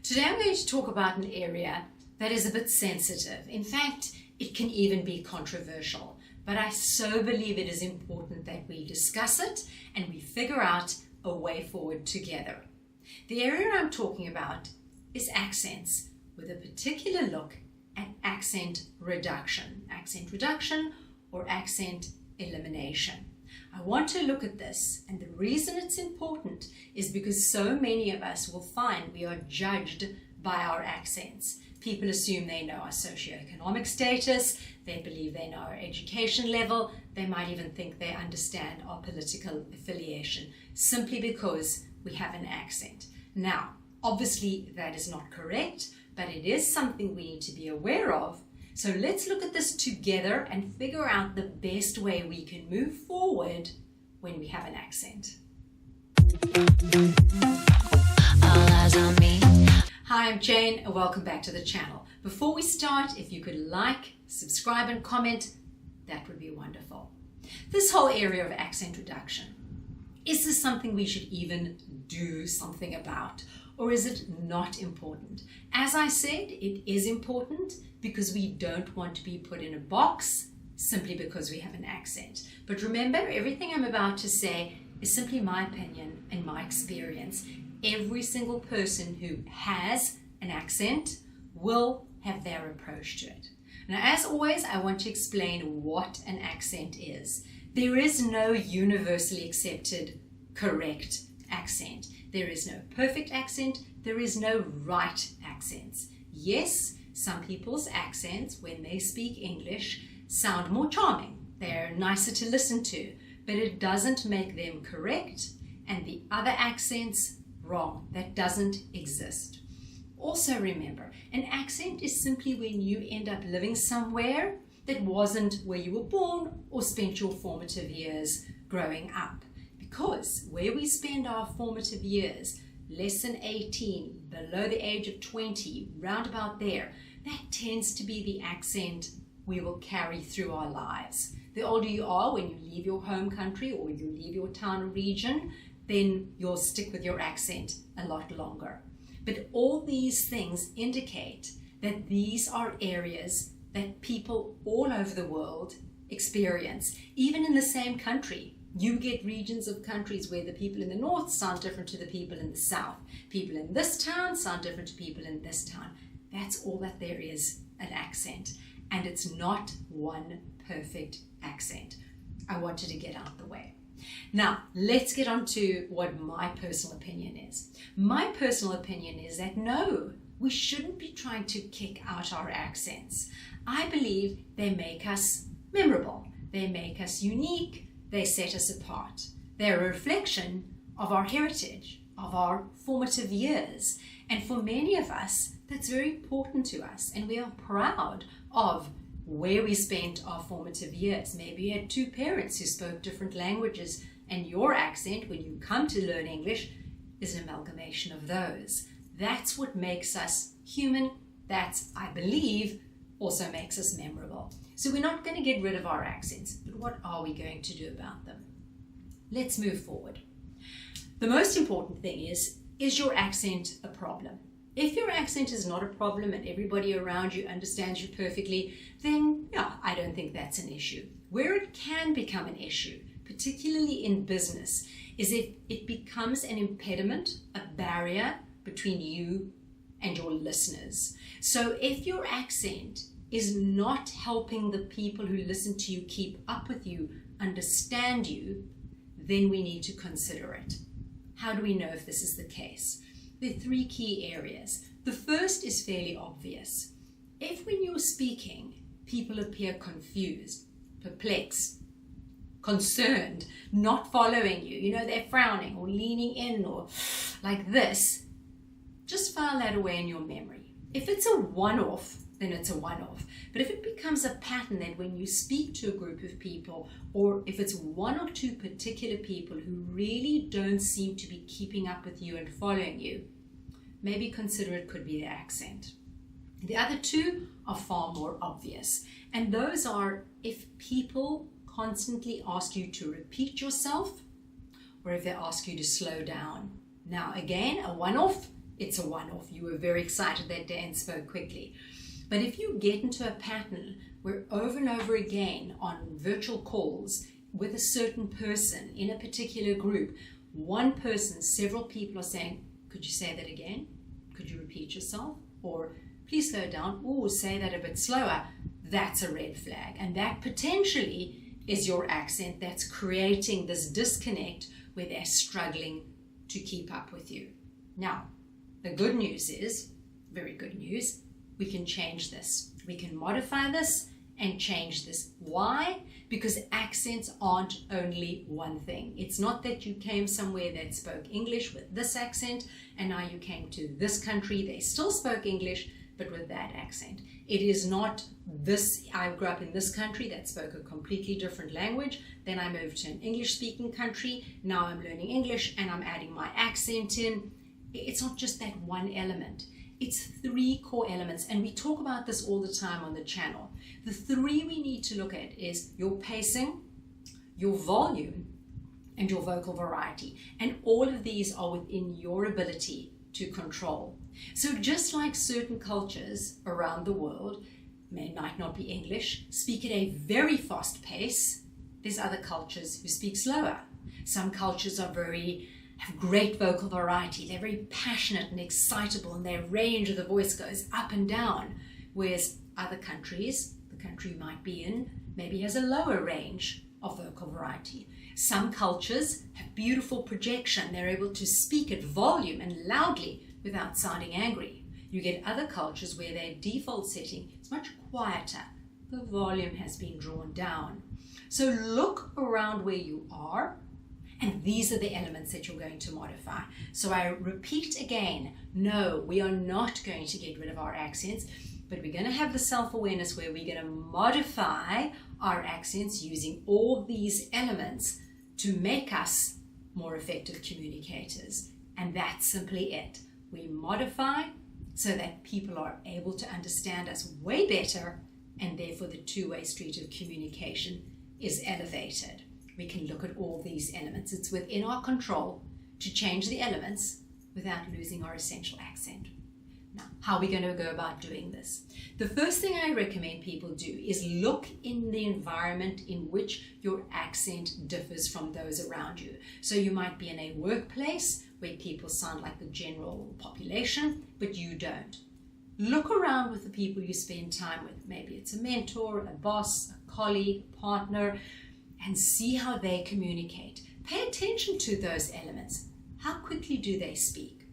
Today I'm going to talk about an area that is a bit sensitive. In fact, it can even be controversial, but I so believe it is important that we discuss it and we figure out a way forward together. The area I'm talking about is accents, with a particular look at accent reduction or accent elimination. I want to look at this, and the reason it's important is because so many of us will find we are judged by our accents. People assume they know our socioeconomic status, they believe they know our education level, they might even think they understand our political affiliation simply because we have an accent. Now, obviously that is not correct, but it is something we need to be aware of. So let's look at this together and figure out the best way we can move forward when we have an accent. All eyes on me. Hi, I'm Jane and welcome back to the channel. Before we start, if you could like, subscribe and comment, that would be wonderful. This whole area of accent reduction, is this something we should even do something about? Or is it not important? As I said, it is important because we don't want to be put in a box simply because we have an accent. But remember, everything I'm about to say is simply my opinion and my experience. Every single person who has an accent will have their approach to it. Now, as always, I want to explain what an accent is. There is no universally accepted correct accent. There is no perfect accent. There is no right accents. Yes, some people's accents, when they speak English, sound more charming. They're nicer to listen to, but it doesn't make them correct, and the other accents wrong. That doesn't exist. Also remember, an accent is simply when you end up living somewhere that wasn't where you were born or spent your formative years growing up. Because where we spend our formative years, less than 18, below the age of 20, round about there, that tends to be the accent we will carry through our lives. The older you are, when you leave your home country or you leave your town or region, then you'll stick with your accent a lot longer. But all these things indicate that these are areas that people all over the world experience, even in the same country. You get regions of countries where the people in the north sound different to the people in the south. People in this town sound different to people in this town. That's all that there is, an accent. And it's not one perfect accent. I wanted to get out the way. Now, let's get on to what my personal opinion is. My personal opinion is that no, we shouldn't be trying to kick out our accents. I believe they make us memorable. They make us unique. They set us apart. They're a reflection of our heritage, of our formative years. And for many of us, that's very important to us. And we are proud of where we spent our formative years. Maybe you had two parents who spoke different languages, and your accent, when you come to learn English, is an amalgamation of those. That's what makes us human. That's, I believe, also makes us memorable. So we're not going to get rid of our accents, but what are we going to do about them? Let's move forward. The most important thing is your accent a problem? If your accent is not a problem and everybody around you understands you perfectly, then yeah, I don't think that's an issue. Where it can become an issue, particularly in business, is if it becomes an impediment, a barrier between you and your listeners. So if your accent is not helping the people who listen to you keep up with you, understand you, then we need to consider it. How do we know if this is the case? There are three key areas. The first is fairly obvious. If when you're speaking, people appear confused, perplexed, concerned, not following you, they're frowning or leaning in or like this, just file that away in your memory. If it's a one-off, then it's a one-off. But if it becomes a pattern that when you speak to a group of people, or if it's one or two particular people who really don't seem to be keeping up with you and following you, maybe consider it could be the accent. The other two are far more obvious. And those are if people constantly ask you to repeat yourself, or if they ask you to slow down. Now again, a one-off it's a one-off. You were very excited that day and spoke quickly. But if you get into a pattern where over and over again on virtual calls with a certain person in a particular group, one person, several people are saying, could you say that again? Could you repeat yourself? Or please slow down. Or say that a bit slower. That's a red flag. And that potentially is your accent that's creating this disconnect where they're struggling to keep up with you. Now, the good news is, very good news, we can change this. We can modify this and change this. Why? Because accents aren't only one thing. It's not that you came somewhere that spoke English with this accent and now you came to this country, they still spoke English, but with that accent. It is not this, I grew up in this country that spoke a completely different language, then I moved to an English-speaking country, now I'm learning English and I'm adding my accent in. It's not just that one element. It's three core elements, and we talk about this all the time on the channel. The three we need to look at is your pacing, your volume, and your vocal variety. And all of these are within your ability to control. So just like certain cultures around the world, might not be English, speak at a very fast pace, there's other cultures who speak slower. Some cultures have great vocal variety. They're very passionate and excitable, and their range of the voice goes up and down. Whereas other countries, the country you might be in, maybe has a lower range of vocal variety. Some cultures have beautiful projection. They're able to speak at volume and loudly without sounding angry. You get other cultures where their default setting is much quieter. The volume has been drawn down. So look around where you are, and these are the elements that you're going to modify. So I repeat again, no, we are not going to get rid of our accents, but we're going to have the self-awareness where we're going to modify our accents using all these elements to make us more effective communicators. And that's simply it. We modify so that people are able to understand us way better, and therefore the two-way street of communication is elevated. We can look at all these elements. It's within our control to change the elements without losing our essential accent. Now, how are we going to go about doing this? The first thing I recommend people do is look in the environment in which your accent differs from those around you. So you might be in a workplace where people sound like the general population, but you don't. Look around with the people you spend time with. Maybe it's a mentor, a boss, a colleague, a partner, and see how they communicate. Pay attention to those elements. How quickly do they speak?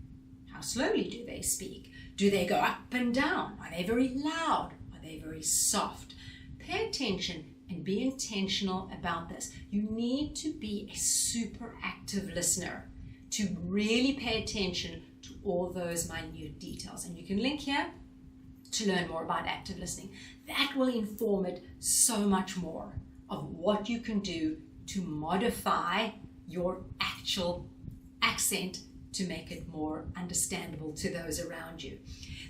How slowly do they speak? Do they go up and down? Are they very loud? Are they very soft? Pay attention and be intentional about this. You need to be a super active listener to really pay attention to all those minute details. And you can link here to learn more about active listening. That will inform it so much more of what you can do to modify your actual accent to make it more understandable to those around you.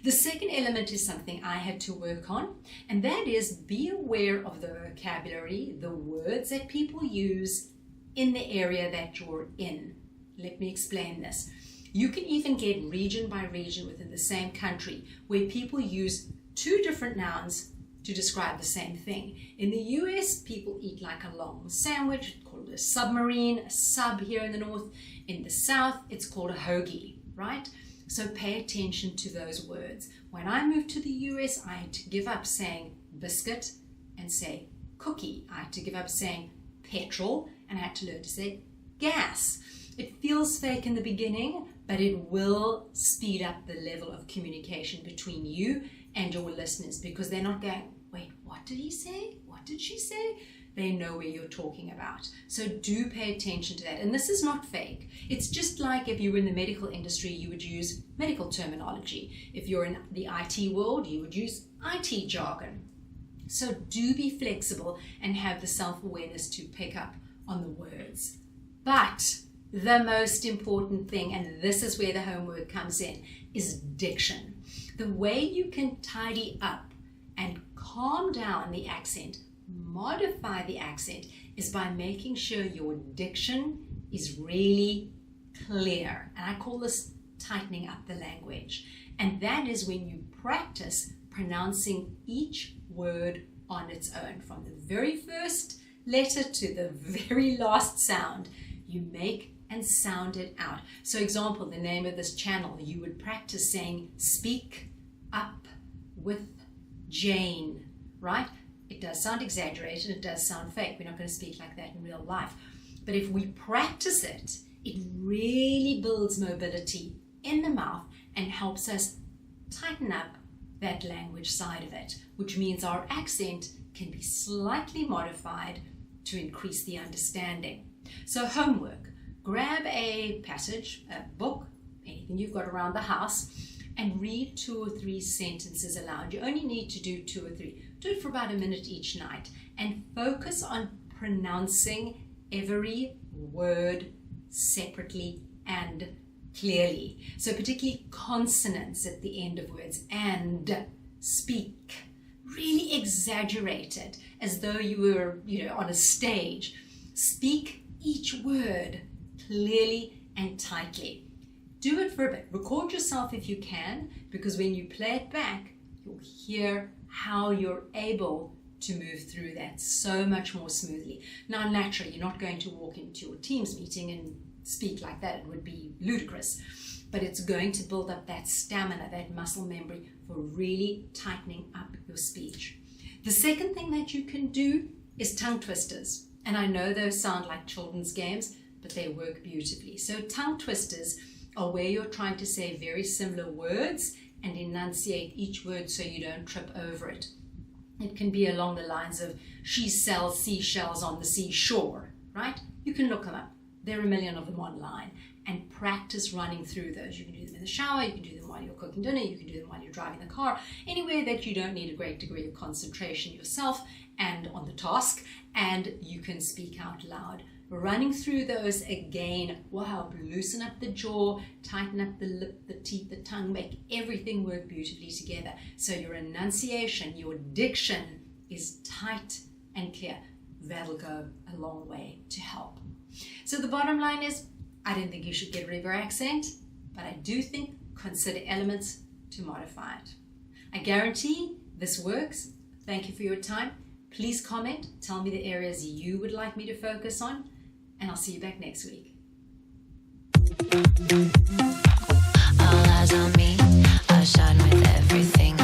The second element is something I had to work on, and that is be aware of the vocabulary, the words that people use in the area that you're in. Let me explain this. You can even get region by region within the same country where people use two different nouns to describe the same thing. In the US, people eat like a long sandwich, called a submarine, a sub here in the north. In the south, it's called a hoagie, right? So pay attention to those words. When I moved to the US, I had to give up saying biscuit and say cookie. I had to give up saying petrol, and I had to learn to say gas. It feels fake in the beginning, but it will speed up the level of communication between you and your listeners, because they're not going, wait, what did he say? What did she say? They know where you're talking about. So do pay attention to that. And this is not fake. It's just like if you were in the medical industry, you would use medical terminology. If you're in the IT world, you would use IT jargon. So do be flexible and have the self-awareness to pick up on the words. But the most important thing, and this is where the homework comes in, is diction. The way you can tidy up and calm down the accent, modify the accent, is by making sure your diction is really clear. And I call this tightening up the language. And that is when you practice pronouncing each word on its own, from the very first letter to the very last sound. You make and sound it out. So example, the name of this channel, you would practice saying speak up with Jane, right? It does sound exaggerated, it does sound fake. We're not going to speak like that in real life. But if we practice it, it really builds mobility in the mouth and helps us tighten up that language side of it, which means our accent can be slightly modified to increase the understanding. So homework, grab a passage, a book, anything you've got around the house, and read 2 or 3 sentences aloud. You only need to do 2 or 3. Do it for about a minute each night and focus on pronouncing every word separately and clearly. So particularly consonants at the end of words, and, speak. Really exaggerate it as though you were, on a stage. Speak each word clearly and tightly. Do it for a bit. Record yourself if you can, because when you play it back, you'll hear how you're able to move through that so much more smoothly. Now, naturally, you're not going to walk into your Teams meeting and speak like that. It would be ludicrous. But it's going to build up that stamina, that muscle memory for really tightening up your speech. The second thing that you can do is tongue twisters. And I know those sound like children's games, but they work beautifully. So tongue twisters are where you're trying to say very similar words and enunciate each word so you don't trip over it. It can be along the lines of, she sells seashells on the seashore, right? You can look them up. There are a million of them online, and practice running through those. You can do them in the shower, you can do them while you're cooking dinner, you can do them while you're driving the car, anywhere that you don't need a great degree of concentration yourself and on the task, and you can speak out loud. Running through those again will help loosen up the jaw, tighten up the lip, the teeth, the tongue, make everything work beautifully together. So your enunciation, your diction is tight and clear. That'll go a long way to help. So the bottom line is, I don't think you should get rid of your accent, but I do think consider elements to modify it. I guarantee this works. Thank you for your time. Please comment, tell me the areas you would like me to focus on, and I'll see you back next week. All eyes on me, I shine with everything